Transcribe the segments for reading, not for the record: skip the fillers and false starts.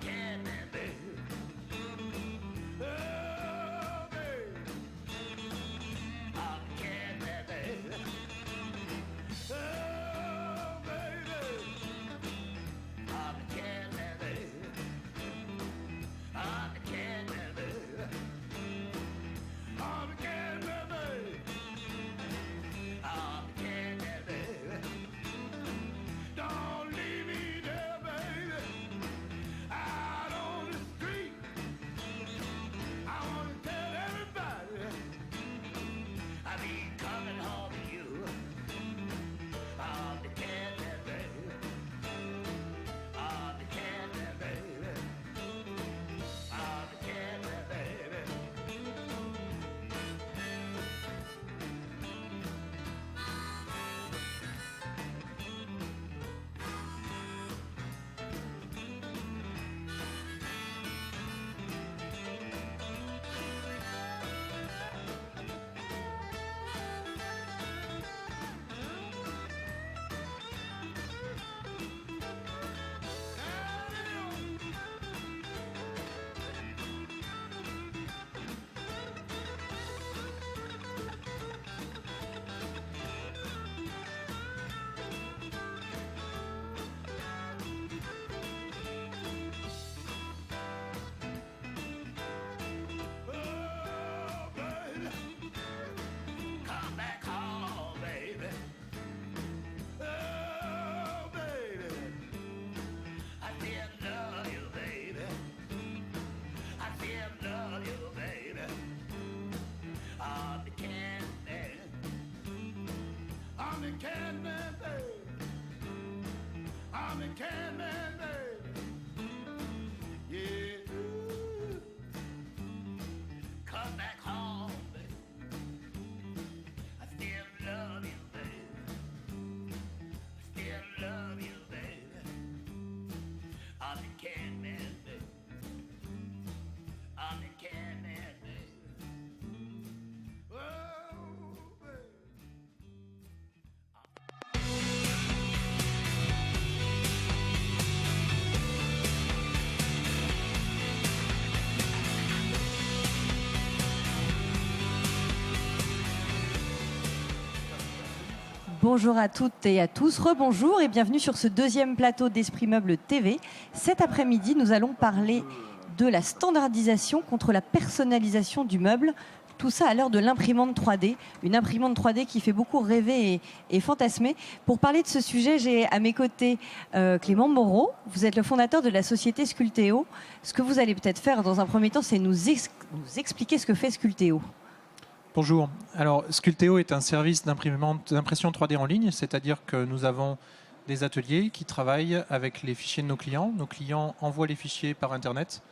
Again. can man, baby. Yeah. Come back home, baby. I still love you, baby. I still love you, baby. I'm the can man, baby. I'm the can man, baby. Oh, baby. Bonjour à toutes et à tous, rebonjour et bienvenue sur ce deuxième plateau d'Esprit Meuble TV. Cet après-midi, nous allons parler de la standardisation contre la personnalisation du meuble. Tout ça à l'heure de l'imprimante 3D, une imprimante 3D qui fait beaucoup rêver et fantasmer. Pour parler de ce sujet, j'ai à mes côtés Clément Moreau. Vous êtes le fondateur de la société Sculteo. Ce que vous allez peut-être faire dans un premier temps, c'est nous expliquer ce que fait Sculteo. Bonjour. Alors, Sculteo est un service d'impression 3D en ligne, c'est-à-dire que nous avons des ateliers qui travaillent avec les fichiers de nos clients. Nos clients envoient les fichiers par Internet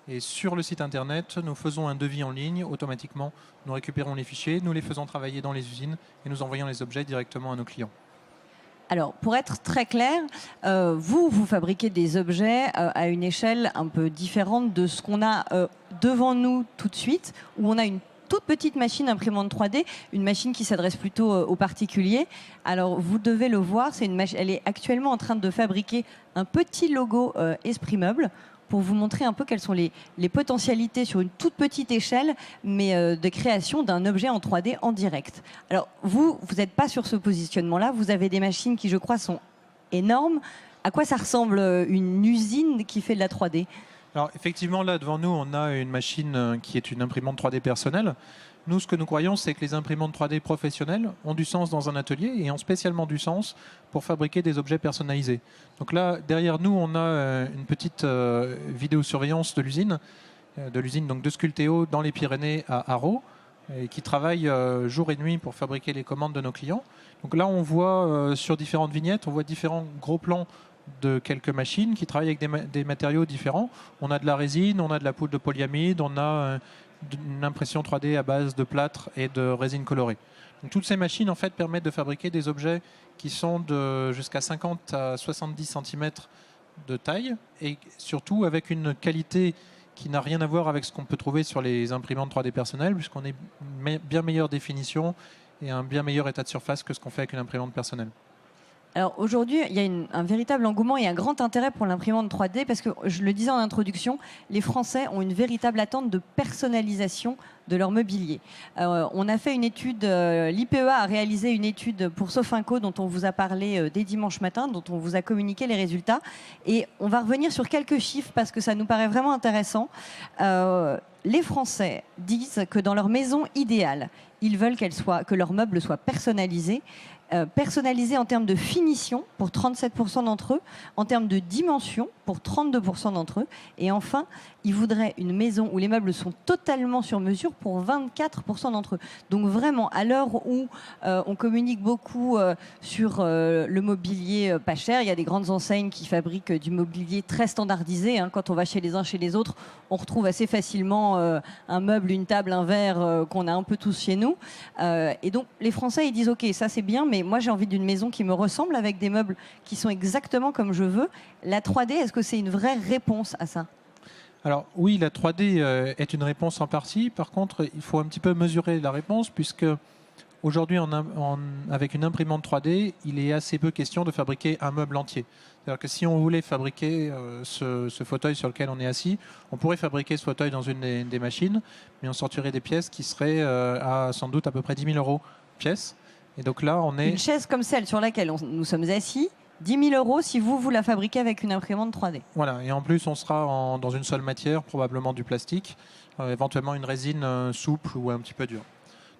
et sur le site Internet, nous faisons un devis en ligne. Automatiquement, nous récupérons les fichiers, nous les faisons travailler dans les usines et nous envoyons les objets directement à nos clients. Alors, pour être très clair, vous fabriquez des objets à une échelle un peu différente de ce qu'on a devant nous tout de suite, où on a une toute petite machine imprimante 3D, une machine qui s'adresse plutôt aux particuliers. Alors, vous devez le voir, elle est actuellement en train de fabriquer un petit logo Esprit Meuble pour vous montrer un peu quelles sont les potentialités sur une toute petite échelle, mais de création d'un objet en 3D en direct. Alors, vous n'êtes pas sur ce positionnement-là. Vous avez des machines qui, je crois, sont énormes. À quoi ça ressemble une usine qui fait de la 3D ? Alors effectivement, là devant nous, on a une machine qui est une imprimante 3D personnelle. Nous, ce que nous croyons, c'est que les imprimantes 3D professionnelles ont du sens dans un atelier et ont spécialement du sens pour fabriquer des objets personnalisés. Donc là, derrière nous, on a une petite vidéosurveillance de l'usine donc de Sculteo dans les Pyrénées à Haro, et qui travaille jour et nuit pour fabriquer les commandes de nos clients. Donc là, on voit sur différentes vignettes, on voit différents gros plans de quelques machines qui travaillent avec des matériaux différents. On a de la résine, on a de la poudre de polyamide, on a une impression 3D à base de plâtre et de résine colorée. Donc, toutes ces machines en fait permettent de fabriquer des objets qui sont de jusqu'à 50 à 70 cm de taille et surtout avec une qualité qui n'a rien à voir avec ce qu'on peut trouver sur les imprimantes 3D personnelles, puisqu'on est bien meilleure définition et un bien meilleur état de surface que ce qu'on fait avec une imprimante personnelle. Alors aujourd'hui, il y a un véritable engouement et un grand intérêt pour l'imprimante 3D parce que, je le disais en introduction, les Français ont une véritable attente de personnalisation de leur mobilier. On a fait une étude, l'IPEA a réalisé une étude pour Sofinco dont on vous a parlé dès dimanche matin, dont on vous a communiqué les résultats. Et on va revenir sur quelques chiffres parce que ça nous paraît vraiment intéressant. Les Français disent que dans leur maison idéale, ils veulent que leurs meubles soient personnalisés. Personnalisés en termes de finition pour 37% d'entre eux, en termes de dimension pour 32% d'entre eux, et enfin, ils voudraient une maison où les meubles sont totalement sur mesure pour 24% d'entre eux. Donc vraiment, à l'heure où on communique beaucoup sur le mobilier pas cher, il y a des grandes enseignes qui fabriquent du mobilier très standardisé. Quand on va chez les uns, chez les autres, on retrouve assez facilement un meuble, une table, un verre qu'on a un peu tous chez nous. Et donc, les Français, ils disent « Ok, ça c'est bien, mais moi j'ai envie d'une maison qui me ressemble avec des meubles qui sont exactement comme je veux. » La 3D, est-ce que c'est une vraie réponse à ça ? Alors oui, la 3D est une réponse en partie. Par contre, il faut un petit peu mesurer la réponse puisque aujourd'hui, avec une imprimante 3D, il est assez peu question de fabriquer un meuble entier. C'est-à-dire que si on voulait fabriquer ce fauteuil sur lequel on est assis, on pourrait fabriquer ce fauteuil dans une des machines, mais on sortirait des pièces qui seraient à sans doute à peu près 10 000 € pièce. Et donc là, on est... Une chaise comme celle sur laquelle nous sommes assis, 10 000 € si vous la fabriquez avec une imprimante 3D. Voilà, et en plus, on sera dans une seule matière, probablement du plastique, éventuellement une résine souple ou un petit peu dure.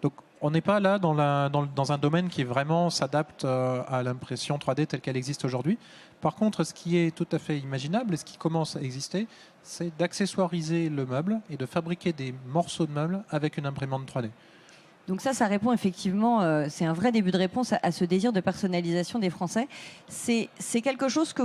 Donc, on n'est pas là dans un domaine qui vraiment s'adapte à l'impression 3D telle qu'elle existe aujourd'hui. Par contre, ce qui est tout à fait imaginable et ce qui commence à exister, c'est d'accessoiriser le meuble et de fabriquer des morceaux de meubles avec une imprimante 3D. Donc ça répond effectivement, c'est un vrai début de réponse à ce désir de personnalisation des Français. C'est quelque chose que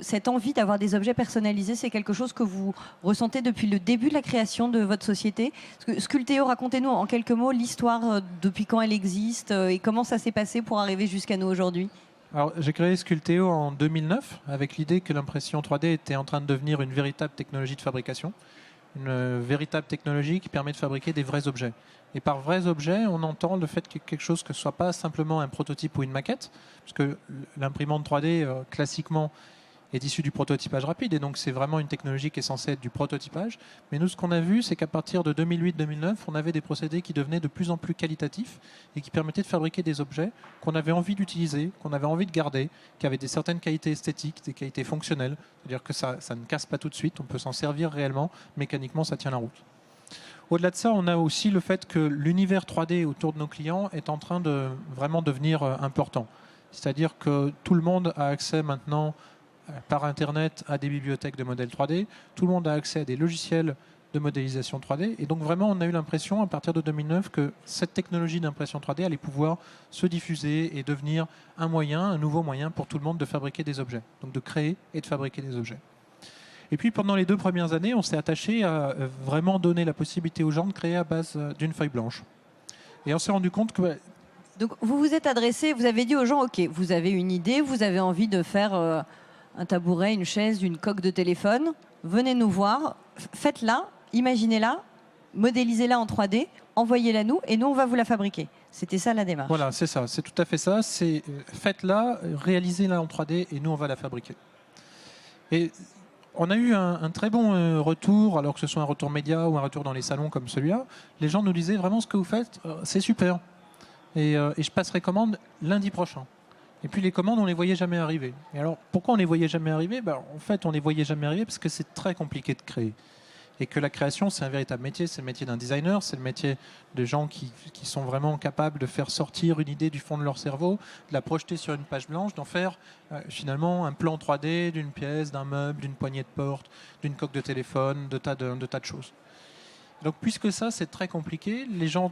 cette envie d'avoir des objets personnalisés, c'est quelque chose que vous ressentez depuis le début de la création de votre société. Sculteo, racontez-nous en quelques mots l'histoire, depuis quand elle existe et comment ça s'est passé pour arriver jusqu'à nous aujourd'hui. Alors, j'ai créé Sculteo en 2009 avec l'idée que l'impression 3D était en train de devenir une véritable technologie de fabrication, une véritable technologie qui permet de fabriquer des vrais objets. Et par vrais objets, on entend le fait que quelque chose que ce soit pas simplement un prototype ou une maquette, parce que l'imprimante 3D, classiquement, est issue du prototypage rapide, et donc c'est vraiment une technologie qui est censée être du prototypage. Mais nous, ce qu'on a vu, c'est qu'à partir de 2008-2009, on avait des procédés qui devenaient de plus en plus qualitatifs et qui permettaient de fabriquer des objets qu'on avait envie d'utiliser, qu'on avait envie de garder, qui avaient des certaines qualités esthétiques, des qualités fonctionnelles, c'est-à-dire que ça ne casse pas tout de suite, on peut s'en servir réellement, mécaniquement ça tient la route. Au-delà de ça, on a aussi le fait que l'univers 3D autour de nos clients est en train de vraiment devenir important. C'est-à-dire que tout le monde a accès maintenant par Internet à des bibliothèques de modèles 3D, tout le monde a accès à des logiciels de modélisation 3D, et donc vraiment on a eu l'impression à partir de 2009 que cette technologie d'impression 3D allait pouvoir se diffuser et devenir un moyen, un nouveau moyen pour tout le monde de fabriquer des objets, donc de créer et de fabriquer des objets. Et puis pendant les 2 premières années, on s'est attaché à vraiment donner la possibilité aux gens de créer à base d'une feuille blanche. Et on s'est rendu compte que... Donc vous vous êtes adressé, vous avez dit aux gens, ok, vous avez une idée, vous avez envie de faire un tabouret, une chaise, une coque de téléphone, venez nous voir, faites-la, imaginez-la, modélisez-la en 3D, envoyez-la nous et nous on va vous la fabriquer. C'était ça la démarche. Voilà, c'est ça, c'est tout à fait ça. C'est faites-la, réalisez-la en 3D et nous on va la fabriquer. Et on a eu un très bon retour, alors que ce soit un retour média ou un retour dans les salons comme celui-là. Les gens nous disaient vraiment ce que vous faites, c'est super. Et je passerai commande lundi prochain. Et puis les commandes, on les voyait jamais arriver. Et alors, pourquoi on les voyait jamais arriver ? En fait, on les voyait jamais arriver parce que c'est très compliqué de créer. Et que la création, c'est un véritable métier. C'est le métier d'un designer, c'est le métier de gens qui sont vraiment capables de faire sortir une idée du fond de leur cerveau, de la projeter sur une page blanche, d'en faire finalement un plan 3D d'une pièce, d'un meuble, d'une poignée de porte, d'une coque de téléphone, de tas de choses. Donc, puisque ça, c'est très compliqué, les gens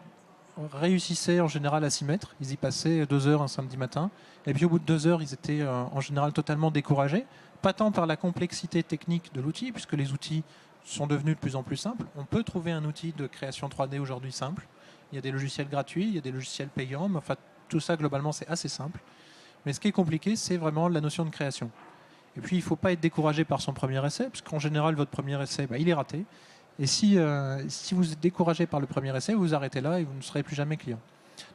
réussissaient en général à s'y mettre. Ils y passaient 2 heures un samedi matin. Et puis au bout de 2 heures, ils étaient en général totalement découragés. Pas tant par la complexité technique de l'outil, puisque les outils sont devenus de plus en plus simples. On peut trouver un outil de création 3D aujourd'hui simple. Il y a des logiciels gratuits, il y a des logiciels payants. Mais enfin, tout ça, globalement, c'est assez simple. Mais ce qui est compliqué, c'est vraiment la notion de création. Et puis, il ne faut pas être découragé par son premier essai, parce qu'en général, votre premier essai, il est raté. Et si vous êtes découragé par le premier essai, vous arrêtez là et vous ne serez plus jamais client.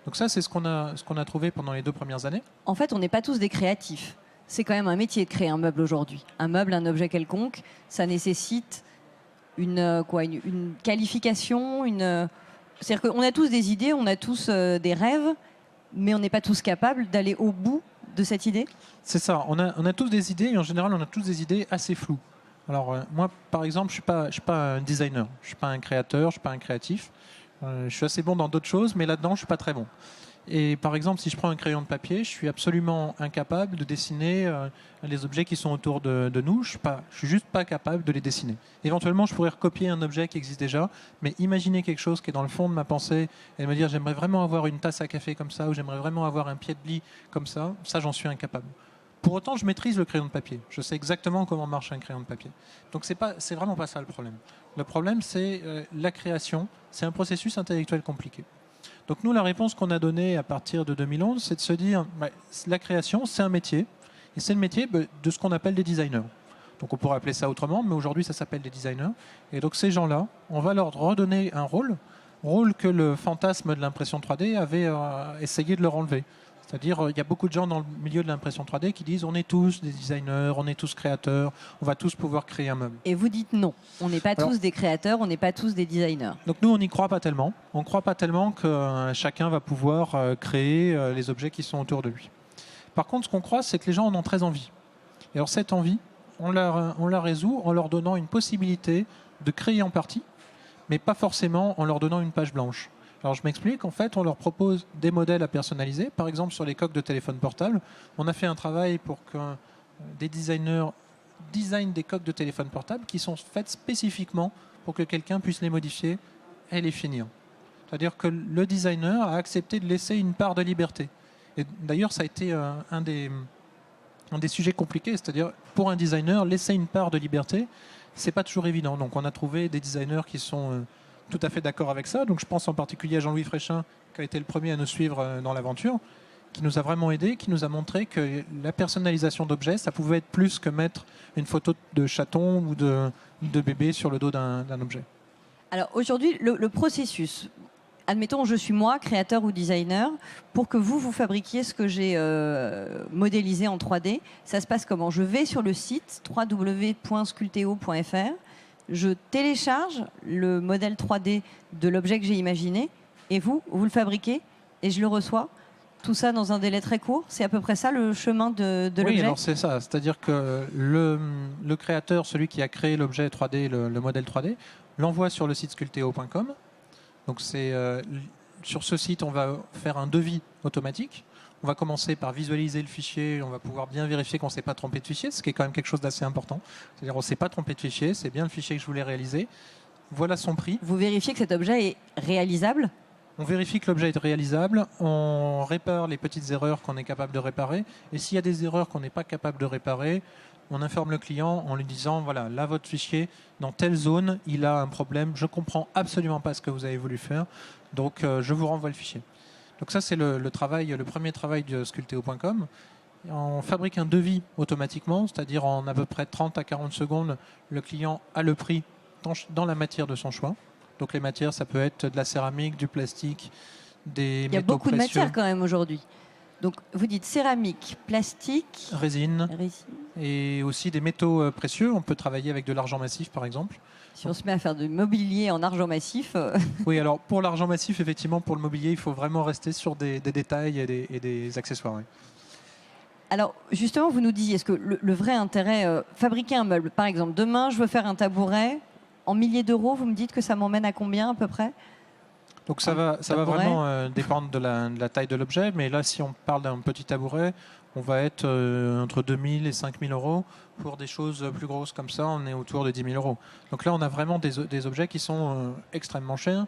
Donc ça, c'est ce qu'on a trouvé pendant les 2 premières années. En fait, on n'est pas tous des créatifs. C'est quand même un métier de créer un meuble aujourd'hui. Un meuble, un objet quelconque, ça nécessite une qualification. C'est-à-dire qu'on a tous des idées, on a tous des rêves, mais on n'est pas tous capables d'aller au bout de cette idée. C'est ça, on a tous des idées et en général, on a tous des idées assez floues. Alors moi, par exemple, je suis pas un designer, je suis pas un créateur, je suis pas un créatif. Je suis assez bon dans d'autres choses, mais là-dedans, je suis pas très bon. Et par exemple, si je prends un crayon de papier, je suis absolument incapable de dessiner les objets qui sont autour de nous. Je suis juste pas capable de les dessiner. Éventuellement, je pourrais recopier un objet qui existe déjà, mais imaginer quelque chose qui est dans le fond de ma pensée et me dire j'aimerais vraiment avoir une tasse à café comme ça ou j'aimerais vraiment avoir un pied de lit comme ça j'en suis incapable. Pour autant, je maîtrise le crayon de papier. Je sais exactement comment marche un crayon de papier. Donc, c'est vraiment pas ça le problème. Le problème, c'est la création. C'est un processus intellectuel compliqué. Donc, nous, la réponse qu'on a donnée à partir de 2011, c'est de se dire la création, c'est un métier. Et c'est le métier de ce qu'on appelle des designers. Donc, on pourrait appeler ça autrement, mais aujourd'hui, ça s'appelle des designers. Et donc, ces gens-là, on va leur redonner un rôle que le fantasme de l'impression 3D avait essayé de leur enlever. C'est-à-dire, il y a beaucoup de gens dans le milieu de l'impression 3D qui disent on est tous des designers, on est tous créateurs, on va tous pouvoir créer un meuble. Et vous dites non, on n'est pas tous des créateurs, on n'est pas tous des designers. Donc nous, on n'y croit pas tellement. On ne croit pas tellement que chacun va pouvoir créer les objets qui sont autour de lui. Par contre, ce qu'on croit, c'est que les gens en ont très envie. Et alors cette envie, on la résout en leur donnant une possibilité de créer en partie, mais pas forcément en leur donnant une page blanche. Alors je m'explique, en fait, on leur propose des modèles à personnaliser. Par exemple, sur les coques de téléphone portable, on a fait un travail pour que des designers designent des coques de téléphone portable qui sont faites spécifiquement pour que quelqu'un puisse les modifier et les finir. C'est-à-dire que le designer a accepté de laisser une part de liberté. Et d'ailleurs, ça a été un des sujets compliqués, c'est-à-dire pour un designer, laisser une part de liberté, c'est pas toujours évident. Donc on a trouvé des designers qui sont tout à fait d'accord avec ça. Donc je pense en particulier à Jean-Louis Fréchin, qui a été le premier à nous suivre dans l'aventure, qui nous a vraiment aidé, qui nous a montré que la personnalisation d'objets, ça pouvait être plus que mettre une photo de chaton ou de bébé sur le dos d'un objet. Alors aujourd'hui, le processus, admettons, je suis moi, créateur ou designer, pour que vous fabriquiez ce que j'ai modélisé en 3D, ça se passe comment? Je vais sur le site www.sculteo.fr, je télécharge le modèle 3D de l'objet que j'ai imaginé, et vous le fabriquez, et je le reçois. Tout ça dans un délai très court, c'est à peu près ça le chemin de Oui, l'objet? alors c'est ça. C'est-à-dire que le créateur, celui qui a créé l'objet 3D, le modèle 3D, l'envoie sur le site sculteo.com. Donc sur ce site, on va faire un devis automatique. On va commencer par visualiser le fichier. On va pouvoir bien vérifier qu'on ne s'est pas trompé de fichier, ce qui est quand même quelque chose d'assez important. C'est-à-dire on ne s'est pas trompé de fichier, c'est bien le fichier que je voulais réaliser. Voilà son prix. Vous vérifiez que cet objet est réalisable? On vérifie que l'objet est réalisable, on répare les petites erreurs qu'on est capable de réparer, et s'il y a des erreurs qu'on n'est pas capable de réparer, on informe le client en lui disant, voilà, là votre fichier, dans telle zone, il a un problème, je ne comprends absolument pas ce que vous avez voulu faire, donc je vous renvoie le fichier. Donc ça c'est le premier travail de sculteo.com. On fabrique un devis automatiquement, c'est-à-dire en à peu près 30 à 40 secondes, le client a le prix dans la matière de son choix. Donc les matières, ça peut être de la céramique, du plastique, des métaux précieux. Il y a beaucoup de matières quand même aujourd'hui. Donc vous dites céramique, plastique, résine, et aussi des métaux précieux. On peut travailler avec de l'argent massif par exemple. Si on se met à faire du mobilier en argent massif... Oui, alors pour l'argent massif, effectivement, pour le mobilier, il faut vraiment rester sur des détails et des accessoires. Oui. Alors justement, vous nous disiez, est-ce que le vrai intérêt, fabriquer un meuble, par exemple, demain je veux faire un tabouret, en milliers d'euros, vous me dites que ça m'emmène à combien à peu près? Donc ça va vraiment dépendre de la taille de l'objet, mais là si on parle d'un petit tabouret, on va être entre 2 000 et 5 000 euros. Pour des choses plus grosses comme ça, on est autour de 10 000 euros. Donc là on a vraiment des objets qui sont extrêmement chers,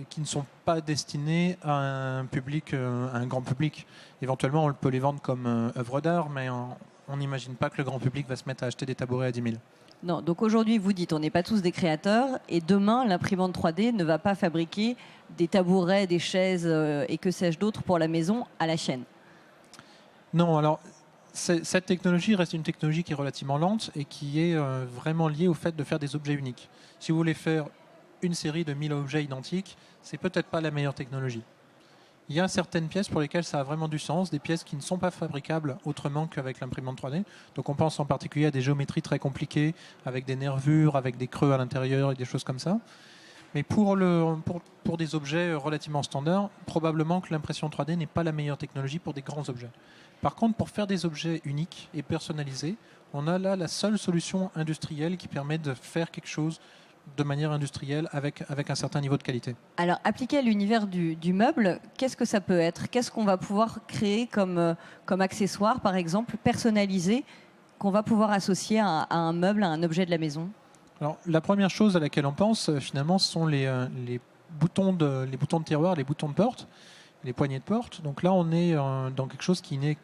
qui ne sont pas destinés à un public, à un grand public. Éventuellement on peut les vendre comme œuvres d'art, mais on n'imagine pas que le grand public va se mettre à acheter des tabourets à 10 000. Non, donc aujourd'hui, vous dites, on n'est pas tous des créateurs, et demain, l'imprimante 3D ne va pas fabriquer des tabourets, des chaises et que sais-je d'autre pour la maison à la chaîne. Non, alors cette technologie reste une technologie qui est relativement lente et qui est vraiment liée au fait de faire des objets uniques. Si vous voulez faire une série de 1000 objets identiques, c'est peut-être pas la meilleure technologie. Il y a certaines pièces pour lesquelles ça a vraiment du sens, des pièces qui ne sont pas fabricables autrement qu'avec l'imprimante 3D. Donc on pense en particulier à des géométries très compliquées, avec des nervures, avec des creux à l'intérieur et des choses comme ça. Mais pour des objets relativement standards, probablement que l'impression 3D n'est pas la meilleure technologie pour des grands objets. Par contre, pour faire des objets uniques et personnalisés, on a là la seule solution industrielle qui permet de faire quelque chose de manière industrielle avec un certain niveau de qualité. Alors, appliqué à l'univers du meuble, qu'est-ce que ça peut être? Qu'est-ce qu'on va pouvoir créer comme accessoire, par exemple, personnalisé, qu'on va pouvoir associer à un meuble, à un objet de la maison? Alors, la première chose à laquelle on pense, finalement, ce sont les boutons de tiroir, les boutons de porte, les poignées de porte. Donc là, on est dans quelque chose qui n'est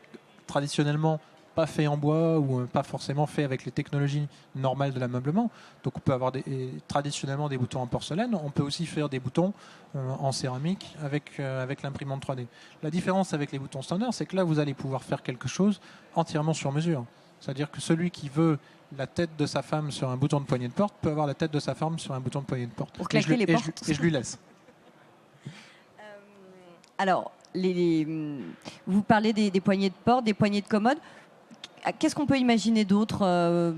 traditionnellement pas fait en bois ou pas forcément fait avec les technologies normales de l'ameublement. Donc on peut avoir traditionnellement des boutons en porcelaine, on peut aussi faire des boutons en céramique avec l'imprimante 3D. La différence avec les boutons standards, c'est que là vous allez pouvoir faire quelque chose entièrement sur mesure. C'est-à-dire que celui qui veut la tête de sa femme sur un bouton de poignée de porte peut avoir la tête de sa femme sur un bouton de poignée de porte. Pour claquer les portes. Et je lui laisse. Alors, vous parlez des poignées de porte, des poignées de commode. Qu'est-ce qu'on peut imaginer d'autre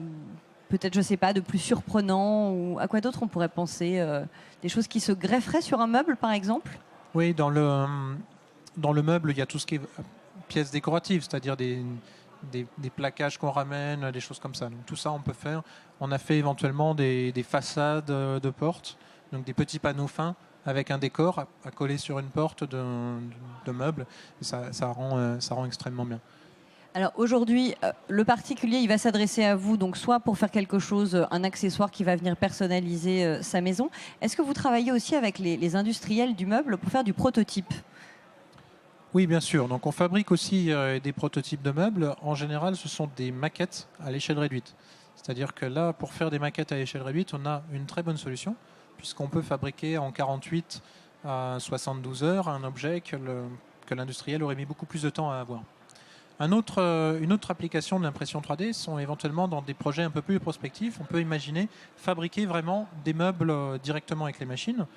peut-être, je ne sais pas, de plus surprenant, ou à quoi d'autre on pourrait penser? Des choses qui se grefferaient sur un meuble, par exemple? Oui, dans le meuble, il y a tout ce qui est pièces décoratives, c'est-à-dire des plaquages qu'on ramène, des choses comme ça. Donc, tout ça, on peut faire. On a fait éventuellement des façades de portes, donc des petits panneaux fins avec un décor à coller sur une porte de meuble. Et ça rend extrêmement bien. Alors aujourd'hui, le particulier, il va s'adresser à vous, donc soit pour faire quelque chose, un accessoire qui va venir personnaliser sa maison. Est-ce que vous travaillez aussi avec les industriels du meuble pour faire du prototype? Oui, bien sûr. Donc on fabrique aussi des prototypes de meubles. En général, ce sont des maquettes à l'échelle réduite. C'est-à-dire que là, pour faire des maquettes à l'échelle réduite, on a une très bonne solution, puisqu'on peut fabriquer en 48 à 72 heures un objet que l'industriel aurait mis beaucoup plus de temps à avoir. Une autre application de l'impression 3D sont éventuellement dans des projets un peu plus prospectifs. On peut imaginer fabriquer vraiment des meubles directement avec les machines.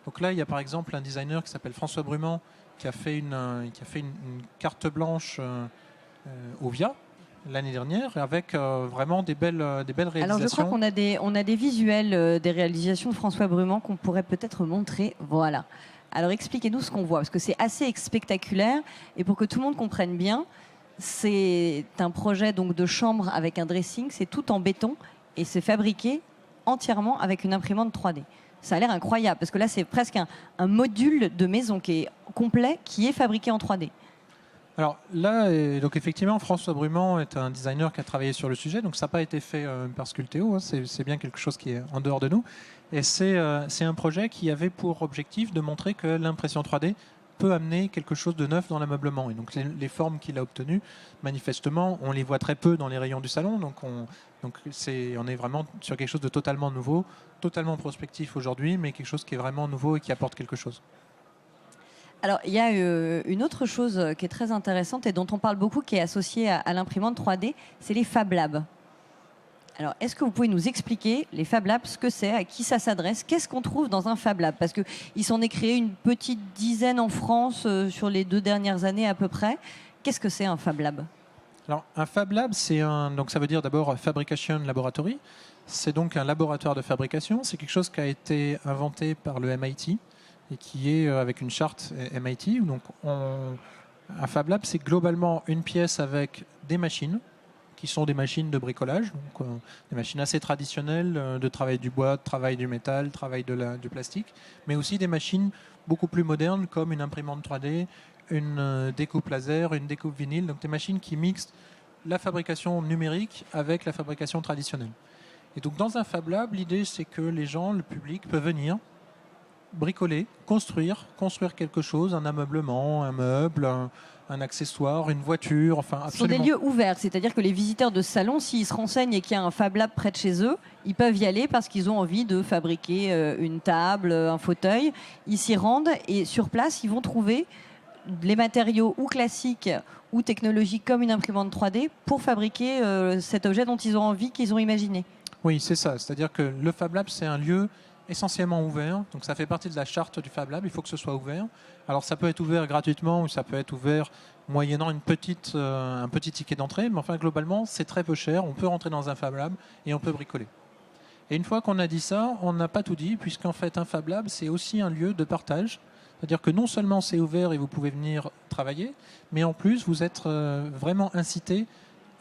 Donc là, il y a par exemple un designer qui s'appelle François Brumand qui a fait une carte blanche Ovia l'année dernière avec vraiment des belles réalisations. Alors je crois qu'on a des visuels des réalisations de François Brumand qu'on pourrait peut-être montrer. Voilà. Alors expliquez-nous ce qu'on voit, parce que c'est assez spectaculaire. Et pour que tout le monde comprenne bien, c'est un projet donc de chambre avec un dressing, c'est tout en béton et c'est fabriqué entièrement avec une imprimante 3D. Ça a l'air incroyable, parce que là c'est presque un module de maison qui est complet, qui est fabriqué en 3D. Alors là, donc effectivement, François Brumand est un designer qui a travaillé sur le sujet, donc ça n'a pas été fait par Sculpteo, hein, c'est bien quelque chose qui est en dehors de nous. Et c'est un projet qui avait pour objectif de montrer que l'impression 3D peut amener quelque chose de neuf dans l'ameublement. Et donc les formes qu'il a obtenues, manifestement, on les voit très peu dans les rayons du salon, donc on est vraiment sur quelque chose de totalement nouveau, totalement prospectif aujourd'hui, mais quelque chose qui est vraiment nouveau et qui apporte quelque chose. Alors, il y a une autre chose qui est très intéressante et dont on parle beaucoup, qui est associée à l'imprimante 3D, c'est les Fab Labs. Alors, est-ce que vous pouvez nous expliquer les Fab Labs, ce que c'est, à qui ça s'adresse, qu'est-ce qu'on trouve dans un Fab Lab? Parce qu'il s'en est créé une petite dizaine en France sur les 2 dernières années à peu près. Qu'est-ce que c'est un Fab Lab? Alors, un Fab Lab, donc ça veut dire d'abord Fabrication Laboratory. C'est donc un laboratoire de fabrication. C'est quelque chose qui a été inventé par le MIT et qui est avec une charte MIT. Donc, un Fab Lab, c'est globalement une pièce avec des machines qui sont des machines de bricolage, donc, des machines assez traditionnelles de travail du bois, de travail du métal, travail du plastique, mais aussi des machines beaucoup plus modernes comme une imprimante 3D, une découpe laser, une découpe vinyle, donc des machines qui mixent la fabrication numérique avec la fabrication traditionnelle. Et donc dans un Fab Lab, l'idée c'est que les gens, le public, peut venir bricoler, construire quelque chose, un ameublement, un meuble, un accessoire, une voiture, enfin absolument. Ce sont des lieux ouverts, c'est-à-dire que les visiteurs de salon, s'ils se renseignent et qu'il y a un Fab Lab près de chez eux, ils peuvent y aller parce qu'ils ont envie de fabriquer une table, un fauteuil. Ils s'y rendent et sur place, ils vont trouver les matériaux ou classiques ou technologiques comme une imprimante 3D pour fabriquer cet objet dont ils ont envie, qu'ils ont imaginé. Oui, c'est ça. C'est-à-dire que le Fab Lab, c'est un lieu essentiellement ouvert. Donc ça fait partie de la charte du Fab Lab. Il faut que ce soit ouvert. Alors ça peut être ouvert gratuitement ou ça peut être ouvert moyennant un petit ticket d'entrée. Mais enfin, globalement, c'est très peu cher. On peut rentrer dans un Fab Lab et on peut bricoler. Et une fois qu'on a dit ça, on n'a pas tout dit, puisqu'en fait, un Fab Lab, c'est aussi un lieu de partage. C'est-à-dire que non seulement c'est ouvert et vous pouvez venir travailler, mais en plus, vous êtes vraiment incité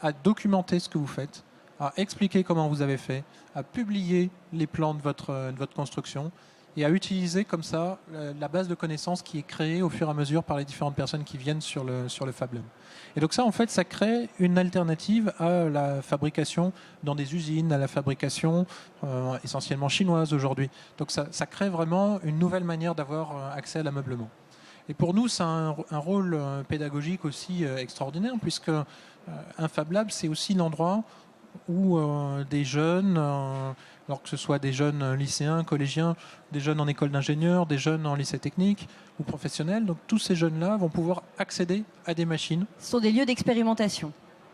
à documenter ce que vous faites, à expliquer comment vous avez fait, à publier les plans de votre construction et à utiliser comme ça la base de connaissances qui est créée au fur et à mesure par les différentes personnes qui viennent sur le Fab Lab. Et donc ça, en fait, ça crée une alternative à la fabrication dans des usines, à la fabrication essentiellement chinoise aujourd'hui. Donc ça crée vraiment une nouvelle manière d'avoir accès à l'ameublement. Et pour nous, c'est un rôle pédagogique aussi extraordinaire, puisque un Fab Lab, c'est aussi l'endroit où des jeunes, alors que ce soit des jeunes lycéens, collégiens, des jeunes en école d'ingénieur, des jeunes en lycée technique ou professionnel, donc tous ces jeunes-là vont pouvoir accéder à des machines. Ce sont des lieux d'expérimentation.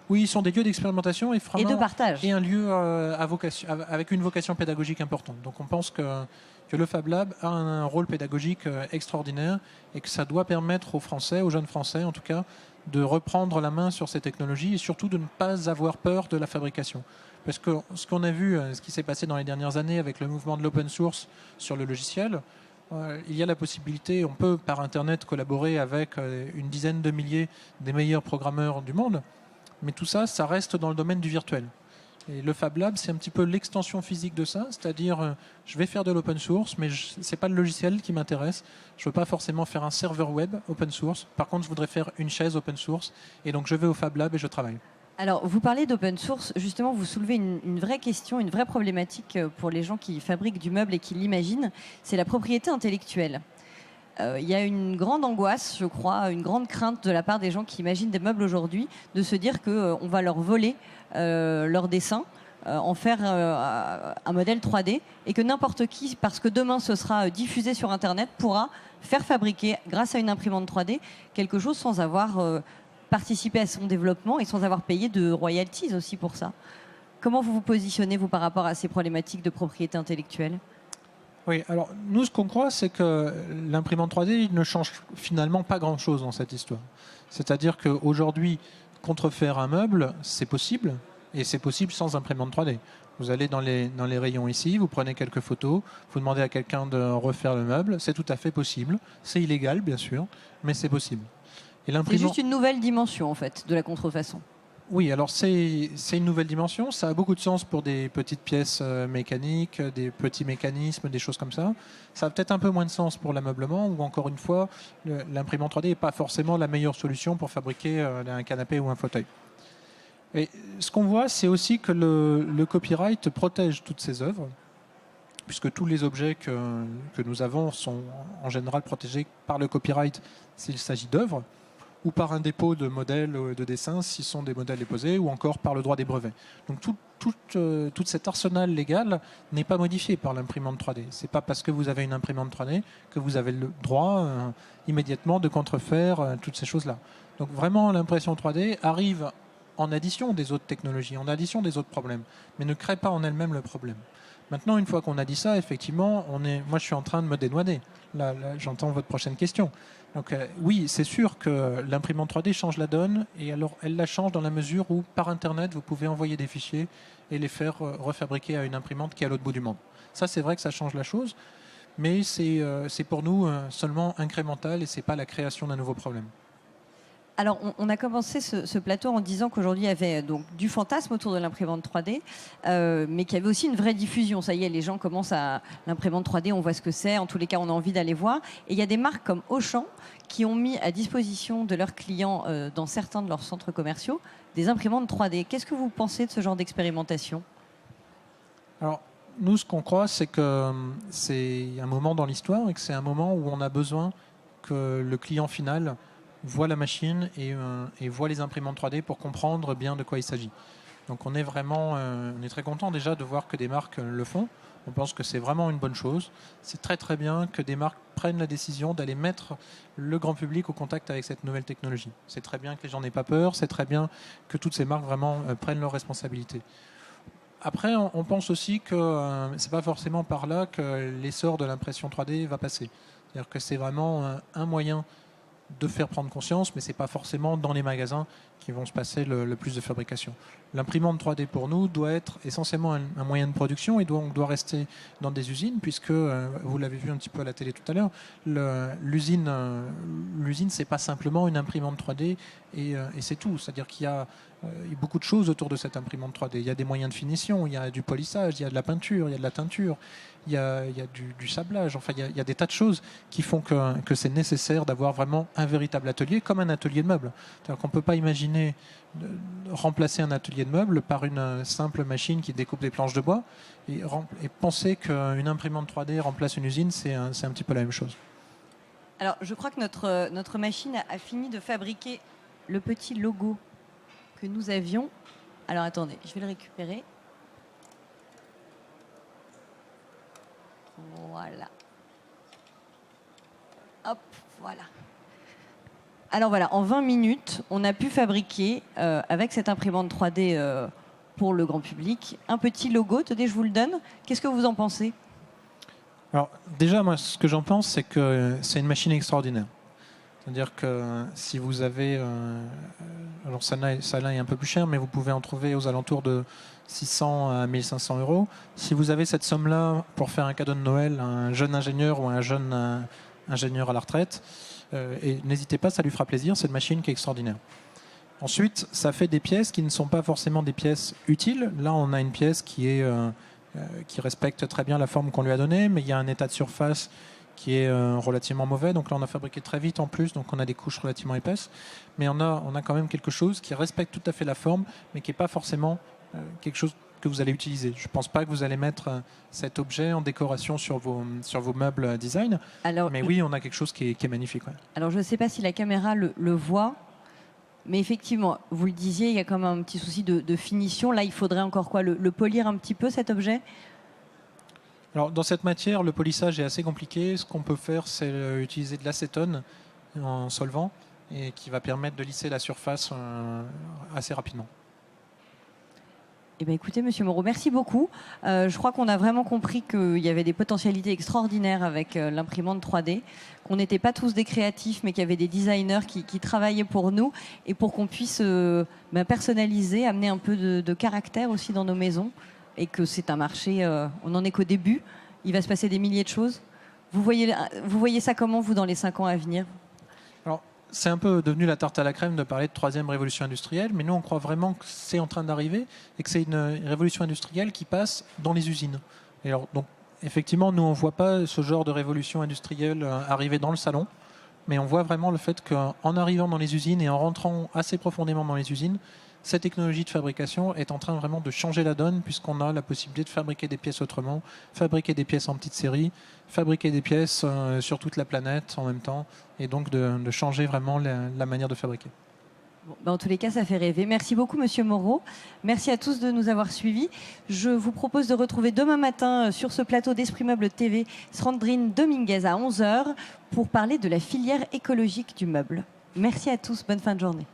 Oui, ils sont des lieux d'expérimentation et de partage. Et un lieu avec une vocation pédagogique importante. Donc on pense que le Fab Lab a un rôle pédagogique extraordinaire et que ça doit permettre aux Français, aux jeunes Français en tout cas, de reprendre la main sur ces technologies et surtout de ne pas avoir peur de la fabrication. Parce que ce qu'on a vu, ce qui s'est passé dans les dernières années avec le mouvement de l'open source sur le logiciel, il y a la possibilité, on peut par Internet collaborer avec une dizaine de milliers des meilleurs programmeurs du monde, mais tout ça, ça reste dans le domaine du virtuel. Et le Fab Lab, c'est un petit peu l'extension physique de ça, c'est-à-dire je vais faire de l'open source, mais ce n'est pas le logiciel qui m'intéresse. Je ne veux pas forcément faire un serveur web open source. Par contre, je voudrais faire une chaise open source. Et donc, je vais au Fab Lab et je travaille. Alors, vous parlez d'open source, justement, vous soulevez une vraie question, une vraie problématique pour les gens qui fabriquent du meuble et qui l'imaginent, c'est la propriété intellectuelle. Il y a une grande angoisse, je crois, une grande crainte de la part des gens qui imaginent des meubles aujourd'hui, de se dire qu'on va leur voler leur dessin, en faire un modèle 3D, et que n'importe qui, parce que demain ce sera diffusé sur Internet, pourra faire fabriquer, grâce à une imprimante 3D, quelque chose sans avoir participé à son développement et sans avoir payé de royalties aussi pour ça. Comment vous vous positionnez, vous, par rapport à ces problématiques de propriété intellectuelle ? Oui, alors nous, ce qu'on croit, c'est que l'imprimante 3D ne change finalement pas grand-chose dans cette histoire. C'est-à-dire qu'aujourd'hui, contrefaire un meuble, c'est possible, et c'est possible sans imprimante 3D. Vous allez dans les rayons ici, vous prenez quelques photos, vous demandez à quelqu'un de refaire le meuble, c'est tout à fait possible. C'est illégal, bien sûr, mais c'est possible. Et c'est juste une nouvelle dimension, en fait, de la contrefaçon. Oui, alors c'est une nouvelle dimension. Ça a beaucoup de sens pour des petites pièces mécaniques, des petits mécanismes, des choses comme ça. Ça a peut-être un peu moins de sens pour l'ameublement, où encore une fois, l'imprimante 3D n'est pas forcément la meilleure solution pour fabriquer un canapé ou un fauteuil. Et ce qu'on voit, c'est aussi que le copyright protège toutes ces œuvres, puisque tous les objets que nous avons sont en général protégés par le copyright s'il s'agit d'œuvres, ou par un dépôt de modèles de dessins si ce sont des modèles déposés, ou encore par le droit des brevets. Donc tout cet arsenal légal n'est pas modifié par l'imprimante 3D. Ce n'est pas parce que vous avez une imprimante 3D que vous avez le droit immédiatement de contrefaire toutes ces choses-là. Donc vraiment, l'impression 3D arrive en addition des autres technologies, en addition des autres problèmes, mais ne crée pas en elle-même le problème. Maintenant, une fois qu'on a dit ça, effectivement, moi je suis en train de me dédouaner. Là, j'entends votre prochaine question. Donc oui, c'est sûr que l'imprimante 3D change la donne, et alors elle la change dans la mesure où par Internet, vous pouvez envoyer des fichiers et les faire refabriquer à une imprimante qui est à l'autre bout du monde. Ça, c'est vrai que ça change la chose, mais c'est pour nous seulement incrémental et ce n'est pas la création d'un nouveau problème. Alors, on a commencé ce plateau en disant qu'aujourd'hui, il y avait donc du fantasme autour de l'imprimante 3D, mais qu'il y avait aussi une vraie diffusion. Ça y est, les gens commencent à... L'imprimante 3D, on voit ce que c'est. En tous les cas, on a envie d'aller voir. Et il y a des marques comme Auchan qui ont mis à disposition de leurs clients, dans certains de leurs centres commerciaux, des imprimantes 3D. Qu'est-ce que vous pensez de ce genre d'expérimentation ? Alors, nous, ce qu'on croit, c'est que c'est un moment dans l'histoire et que c'est un moment où on a besoin que le client final voit la machine et voit les imprimantes 3D pour comprendre bien de quoi il s'agit. Donc on est très content déjà de voir que des marques le font. On pense que c'est vraiment une bonne chose. C'est très très bien que des marques prennent la décision d'aller mettre le grand public au contact avec cette nouvelle technologie. C'est très bien que les gens n'aient pas peur, c'est très bien que toutes ces marques vraiment prennent leurs responsabilités. Après, on pense aussi que c'est pas forcément par là que l'essor de l'impression 3D va passer. C'est-à-dire que c'est vraiment un moyen de faire prendre conscience, mais ce n'est pas forcément dans les magasins qui vont se passer le plus de fabrication. L'imprimante 3D pour nous doit être essentiellement un moyen de production et donc doit rester dans des usines, puisque, vous l'avez vu un petit peu à la télé tout à l'heure, l'usine, c'est pas simplement une imprimante 3D et c'est tout. C'est-à-dire qu'il y a beaucoup de choses autour de cette imprimante 3D. Il y a des moyens de finition, il y a du polissage, il y a de la peinture, il y a de la teinture, il y a du sablage. Enfin, il y a des tas de choses qui font que c'est nécessaire d'avoir vraiment un véritable atelier, comme un atelier de meubles. C'est-à-dire qu'on ne peut pas imaginer de remplacer un atelier de meubles par une simple machine qui découpe des planches de bois et penser qu'une imprimante 3D remplace une usine, c'est un petit peu la même chose. Alors, je crois que notre machine a fini de fabriquer le petit logo que nous avions. Alors, attendez, je vais le récupérer. Voilà. Hop, voilà. Alors voilà, en 20 minutes, on a pu fabriquer, avec cette imprimante 3D pour le grand public, un petit logo. Tenez, je vous le donne. Qu'est-ce que vous en pensez ? Alors déjà, moi, ce que j'en pense, c'est que c'est une machine extraordinaire. C'est-à-dire que si vous avez... alors ça là est un peu plus cher, mais vous pouvez en trouver aux alentours de 600 à 1500 euros. Si vous avez cette somme-là pour faire un cadeau de Noël à un jeune ingénieur ou à un jeune ingénieur à la retraite, et n'hésitez pas, ça lui fera plaisir, c'est une machine qui est extraordinaire. Ensuite, ça fait des pièces qui ne sont pas forcément des pièces utiles. Là, on a une pièce qui respecte très bien la forme qu'on lui a donnée, mais il y a un état de surface qui est relativement mauvais. Donc là, on a fabriqué très vite en plus, donc on a des couches relativement épaisses. Mais on a quand même quelque chose qui respecte tout à fait la forme, mais qui n'est pas forcément quelque chose que vous allez utiliser. Je ne pense pas que vous allez mettre cet objet en décoration sur vos meubles design. Alors, Mais oui, on a quelque chose qui est magnifique. Ouais. alors je ne sais pas si la caméra le voit, mais effectivement, vous le disiez, il y a quand même un petit souci de finition. Là, il faudrait encore quoi, le polir un petit peu, cet objet? Alors, dans cette matière, le polissage est assez compliqué. Ce qu'on peut faire, c'est utiliser de l'acétone en solvant et qui va permettre de lisser la surface assez rapidement. Eh bien, écoutez, Monsieur Moreau, merci beaucoup. Je crois qu'on a vraiment compris qu'il y avait des potentialités extraordinaires avec l'imprimante 3D, qu'on n'était pas tous des créatifs, mais qu'il y avait des designers qui travaillaient pour nous et pour qu'on puisse personnaliser, amener un peu de caractère aussi dans nos maisons, et que c'est un marché, on n'en est qu'au début, il va se passer des milliers de choses. Vous voyez ça comment, vous, dans les 5 ans à venir? Alors, c'est un peu devenu la tarte à la crème de parler de troisième révolution industrielle, mais nous, on croit vraiment que c'est en train d'arriver et que c'est une révolution industrielle qui passe dans les usines. Et alors, donc, effectivement, nous, on ne voit pas ce genre de révolution industrielle arriver dans le salon, mais on voit vraiment le fait qu'en arrivant dans les usines et en rentrant assez profondément dans les usines, cette technologie de fabrication est en train vraiment de changer la donne, puisqu'on a la possibilité de fabriquer des pièces autrement, fabriquer des pièces en petite série, fabriquer des pièces sur toute la planète en même temps, et donc de changer vraiment la manière de fabriquer. Bon, ben en tous les cas, ça fait rêver. Merci beaucoup, Monsieur Moreau. Merci à tous de nous avoir suivis. Je vous propose de retrouver demain matin sur ce plateau d'Esprit Meuble TV Sandrine Dominguez à 11h pour parler de la filière écologique du meuble. Merci à tous. Bonne fin de journée.